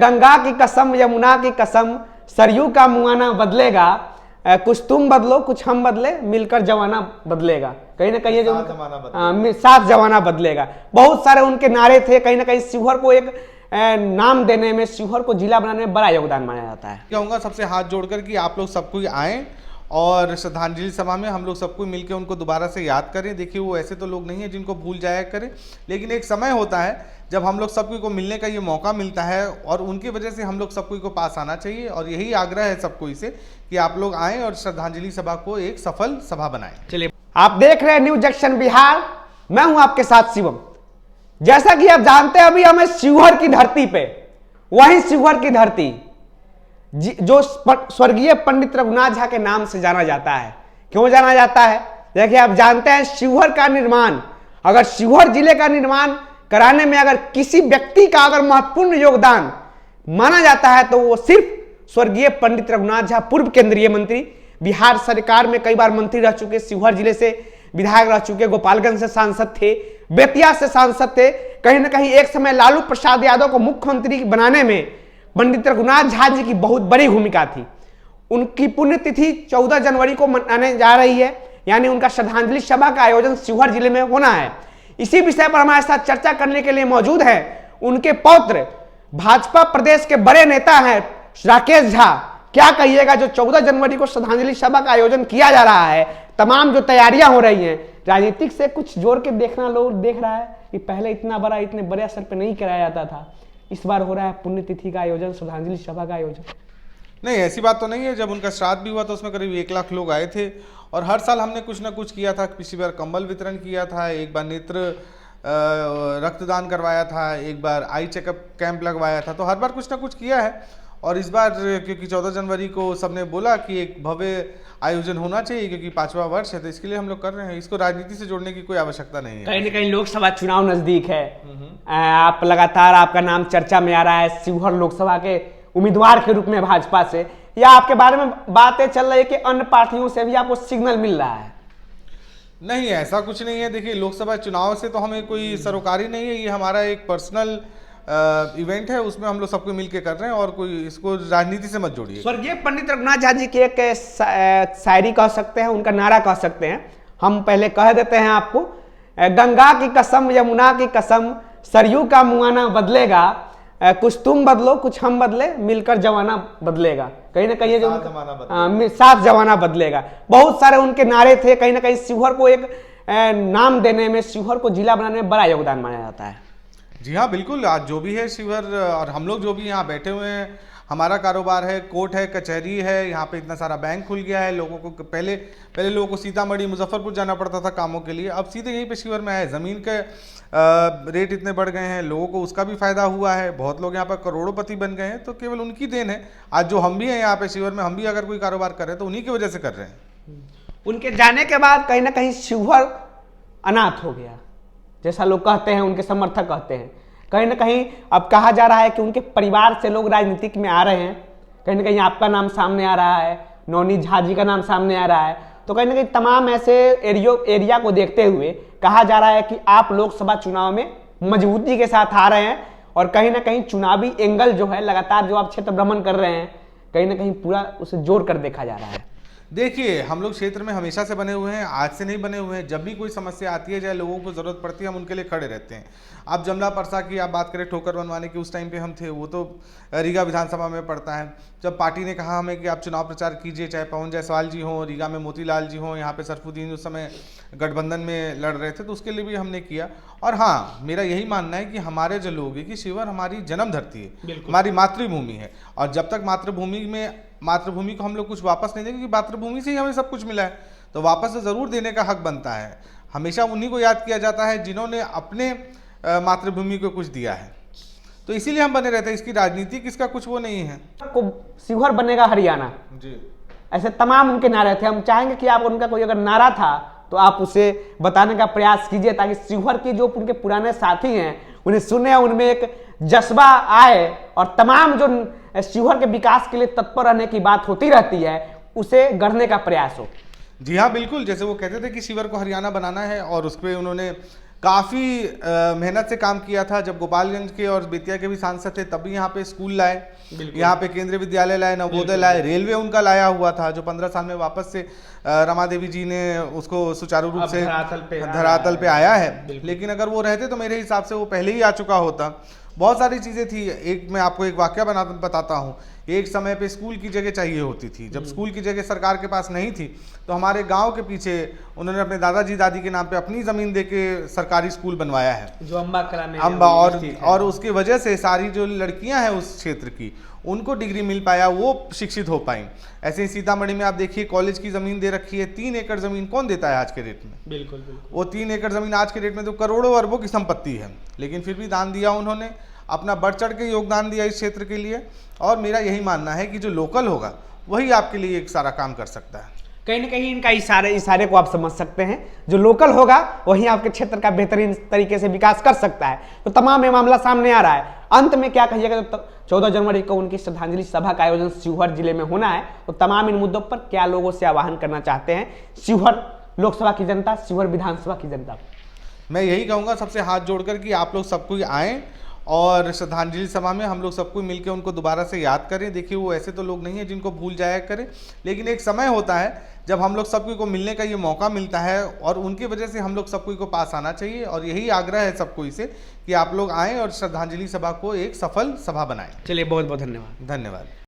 गंगा की कसम, यमुना की कसम, सरयू का मुआना बदलेगा, कुछ तुम बदलो कुछ हम बदले, मिलकर जमाना बदलेगा। कहीं ना कहीं जो साथ जमाना बदलेगा, बहुत सारे उनके नारे थे। कहीं ना कहीं शिवहर को एक नाम देने में, शिवहर को जिला बनाने में बड़ा योगदान माना जाता है। कहूँगा सबसे हाथ जोड़कर कि आप लोग सब कोई आएँ और श्रद्धांजलि सभा में हम लोग सबको मिलकर उनको दोबारा से याद करें। देखिए वो ऐसे तो लोग नहीं हैं जिनको भूल जाया करें, लेकिन एक समय होता है जब हम लोग सबको को मिलने का ये मौका मिलता है और उनकी वजह से हम लोग सबको को पास आना चाहिए। और यही आग्रह है सबको से कि आप लोग आएँ और श्रद्धांजलि सभा को एक सफल सभा बनाएं। चलिए, आप देख रहे हैं न्यूज जंक्शन बिहार, मैं हूं आपके साथ शिवम। जैसा कि आप जानते हैं, अभी हमें शिवहर की धरती पे, वही शिवहर की धरती जो स्वर्गीय पंडित रघुनाथ झा के नाम से जाना जाता है। क्यों जाना जाता है? देखिए, आप जानते हैं शिवहर का निर्माण, अगर शिवहर जिले का निर्माण कराने में अगर किसी व्यक्ति का अगर महत्वपूर्ण योगदान माना जाता है तो वो सिर्फ स्वर्गीय पंडित रघुनाथ झा, पूर्व केंद्रीय मंत्री, बिहार सरकार में कई बार मंत्री रह चुके, शिवहर जिले से विधायक रह चुके, गोपालगंज से सांसद थे, बेतिया से सांसद थे। कहीं ना कहीं एक समय लालू प्रसाद यादव को मुख्यमंत्री बनाने में पंडित रघुनाथ झा जी की बहुत बड़ी भूमिका थी। उनकी पुण्यतिथि 14 जनवरी को मनाने जा रही है, यानी उनका श्रद्धांजलि सभा का आयोजन शिवहर जिले में होना है। इसी विषय पर हमारे साथ चर्चा करने के लिए मौजूद हैं उनके पौत्र, भाजपा प्रदेश के बड़े नेता हैं राकेश झा। क्या कहिएगा, जो 14 जनवरी को श्रद्धांजलि सभा का आयोजन किया जा रहा है, तमाम जो तैयारियां हो रही हैं, राजनीतिक से कुछ जोड़ के देखना लोग देख रहा है कि पहले इतने बड़े स्तर पर नहीं कराया जाता था, इस बार हो रहा है पुण्यतिथि का आयोजन, श्रद्धांजलि सभा का आयोजन। नहीं, ऐसी बात तो नहीं है। जब उनका श्राद्ध भी हुआ था उसमें करीब 1 लाख लोग आए थे और हर साल हमने कुछ ना कुछ किया था। पिछली बार कंबल वितरण किया था, एक बार नेत्र रक्तदान करवाया था, एक बार आई चेकअप कैंप लगवाया था, तो हर बार कुछ ना कुछ किया है। और इस बार क्योंकि 14 जनवरी को सबने बोला कि एक भव्य आयोजन होना चाहिए क्योंकि 5वां वर्ष है, तो इसके लिए हम लोग कर रहे हैं। इसको राजनीति से जोड़ने की कोई आवश्यकता नहीं है। कहीं ना कहीं लोकसभा चुनाव नजदीक है, आप लगातार आपका नाम चर्चा में आ रहा है शिवहर लोकसभा के उम्मीदवार के रूप में भाजपा से, या आपके बारे में बातें चल रही है कि अन्य पार्टियों से भी आपको सिग्नल मिल रहा है? नहीं, ऐसा कुछ नहीं है। देखिए, लोकसभा चुनाव से तो हमें कोई सरोकारी नहीं है, ये हमारा एक पर्सनल इवेंट है, उसमें हम लोग सबको मिलके कर रहे हैं और कोई इसको राजनीति से मत जोड़िए। स्वर्गीय पंडित रघुनाथ झा जी की एक शायरी कह सकते हैं, उनका नारा कह सकते हैं, हम पहले कह देते हैं आपको। गंगा की कसम, यमुना की कसम, सरयू का मुआना बदलेगा, कुछ तुम बदलो कुछ हम बदले, मिलकर जमाना बदलेगा। कहीं ना कहीं जो साथ जमाना बदलेगा, बहुत सारे उनके नारे थे। कहीं ना कहीं शिवहर को एक नाम देने में, शिवहर को जिला बनाने में बड़ा योगदान माना जाता है। जी हाँ, बिल्कुल। आज जो भी है शिवहर और हम लोग जो भी यहाँ बैठे हुए हैं, हमारा कारोबार है, कोर्ट है, कचहरी है, यहाँ पे इतना सारा बैंक खुल गया है। लोगों को पहले लोगों को सीतामढ़ी, मुजफ्फरपुर जाना पड़ता था कामों के लिए, अब सीधे यहीं पे शिवहर में आए। ज़मीन के रेट इतने बढ़ गए हैं, लोगों को उसका भी फायदा हुआ है, बहुत लोग यहाँ पर करोड़ोपति बन गए हैं, तो केवल उनकी देन है। आज जो हम भी हैं यहाँ पे शिवहर में, हम भी अगर कोई कारोबार कर रहे हैं तो उन्हीं की वजह से कर रहे हैं। उनके जाने के बाद कहीं ना कहीं शिवहर अनाथ हो गया, जैसा लोग कहते हैं, उनके समर्थक कहते हैं। कहीं ना कहीं अब कहा जा रहा है कि उनके परिवार से लोग राजनीतिक में आ रहे हैं। कहीं ना कहीं आपका नाम सामने आ रहा है, नवनीत झा जी का नाम सामने आ रहा है, तो कहीं ना कहीं तमाम ऐसे एरिया को देखते हुए कहा जा रहा है कि आप लोकसभा चुनाव में मजबूती के साथ आ रहे हैं और कहीं ना कहीं चुनावी एंगल जो है, लगातार जो आप क्षेत्र भ्रमण कर रहे हैं, कहीं ना कहीं पूरा उसे जोड़ कर देखा जा रहा है। देखिए, हम लोग क्षेत्र में हमेशा से बने हुए हैं, आज से नहीं बने हुए हैं। जब भी कोई समस्या आती है, चाहे लोगों को ज़रूरत पड़ती है, हम उनके लिए खड़े रहते हैं। आप जमला परसा की आप बात करें, ठोकर बनवाने की, उस टाइम पे हम थे, वो तो रीगा विधानसभा में पड़ता है। जब पार्टी ने कहा हमें कि आप चुनाव प्रचार कीजिए, चाहे पवन जायसवाल जी हों, रीगा में मोतीलाल जी हों, यहाँ पे सरफुद्दीन उस समय गठबंधन में लड़ रहे थे, तो उसके लिए भी हमने किया। और हाँ, मेरा यही मानना है कि हमारे जो लोग हैं कि शिवहर हमारी जन्म धरती है, हमारी मातृभूमि है, और जब तक मातृभूमि को हम लोग कुछ वापस नहीं देंगे, क्योंकि मातृभूमि से ही हमें सब कुछ मिला है, तो वापस से ज़रूर देने का हक बनता है। हमेशा उन्हीं को याद किया जाता है जिन्होंने अपने मातृभूमि को कुछ दिया है, तो इसीलिए हम बने रहते हैं। इसकी राजनीति किसका कुछ वो नहीं है। शिवहर बनेगा हरियाणा जी, ऐसे तमाम उनके नारे थे। हम चाहेंगे कि आप उनका कोई अगर नारा था तो आप उसे बताने का प्रयास कीजिए, ताकि शिवहर के जो उनके पुराने साथी हैं उन्हें सुने, उनमें एक जज्बा आए और तमाम जो शिवहर के विकास के लिए तत्पर रहने की बात होती रहती है उसे गढ़ने का प्रयास हो। जी हाँ, बिल्कुल। जैसे वो कहते थे कि शिवहर को हरियाणा बनाना है और उस पर उन्होंने काफ़ी मेहनत से काम किया था। जब गोपालगंज के और बेतिया के भी सांसद थे तब भी यहाँ पे स्कूल लाए, यहाँ पे केंद्रीय विद्यालय लाए, नवोदय लाए, रेलवे उनका लाया हुआ था जो 15 साल में वापस से रमा देवी जी ने उसको सुचारू रूप से धरातल पे आया है। लेकिन अगर वो रहते तो मेरे हिसाब से वो पहले ही आ चुका होता। बहुत सारी चीज़ें थी। एक मैं आपको एक वाकया बताता हूँ। एक समय पे स्कूल की जगह चाहिए होती थी। जब स्कूल की जगह सरकार के पास नहीं थी तो हमारे गांव के पीछे उन्होंने अपने दादाजी दादी के नाम पे अपनी ज़मीन दे के सरकारी स्कूल बनवाया है, जो अम्बा कला में अम्बा। और उसकी वजह से सारी जो लड़कियां हैं उस क्षेत्र की, उनको डिग्री मिल पाया, वो शिक्षित हो पाई। ऐसे ही सीतामढ़ी में आप देखिए कॉलेज की ज़मीन दे रखी है। 3 एकड़ ज़मीन कौन देता है आज के रेट में? बिल्कुल। वो 3 एकड़ ज़मीन आज के रेट में तो करोड़ों अरबों की संपत्ति है, लेकिन फिर भी दान दिया उन्होंने, अपना बढ़ चढ़ के योगदान दिया इस क्षेत्र के लिए। और मेरा यही मानना है कि जो लोकल होगा वही आपके लिए एक सारा काम कर सकता है। कहीं ना कहीं इनका इशारे को आप समझ सकते हैं। जो लोकल होगा वही आपके क्षेत्र का बेहतरीन तरीके से विकास कर सकता है। तो तमाम ये मामला सामने आ रहा है। अंत में क्या कहिएगा? तो 14 जनवरी को उनकी श्रद्धांजलि सभा का आयोजन शिवहर जिले में होना है, तो तमाम इन मुद्दों पर क्या लोगों से आह्वान करना चाहते हैं शिवहर लोकसभा की जनता, शिवहर विधानसभा की जनता? मैं यही कहूँगा सबसे हाथ जोड़कर कि आप लोग सब कोई आएँ और श्रद्धांजलि सभा में हम लोग सबको मिलकर उनको दोबारा से याद करें। देखिए वो ऐसे तो लोग नहीं है जिनको भूल जाया करें, लेकिन एक समय होता है जब हम लोग सबको को मिलने का ये मौका मिलता है और उनकी वजह से हम लोग सबको को पास आना चाहिए। और यही आग्रह है सबको से कि आप लोग आएँ और श्रद्धांजलि सभा को एक सफल सभा बनाएं। चलिए, बहुत बहुत धन्यवाद। धन्यवाद।